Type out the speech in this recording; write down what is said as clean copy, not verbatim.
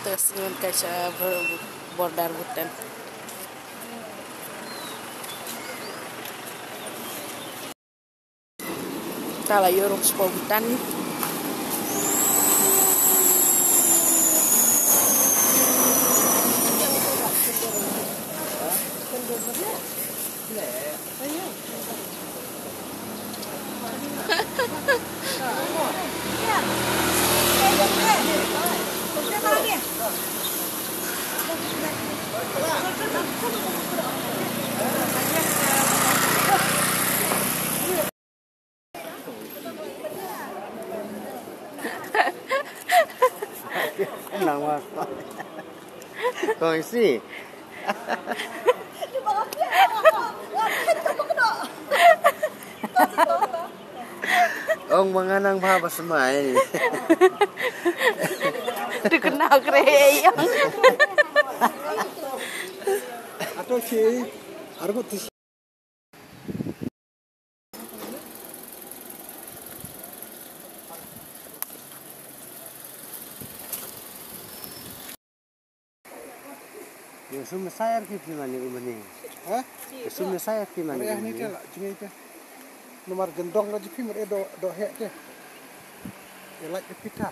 tersingun kaca bordar butan. Kalau yorok sepo butan. Nang mas. Kongsi. Ong manganang baba semai. Dikenal kreyang. Atau si argo tis. Ya sumber saya ki mani umani. Hah? Sumber saya ki mani. Ya ni ke lah jingai ke. Nomor gendong la jipi mer do hek ke. Ya like pita.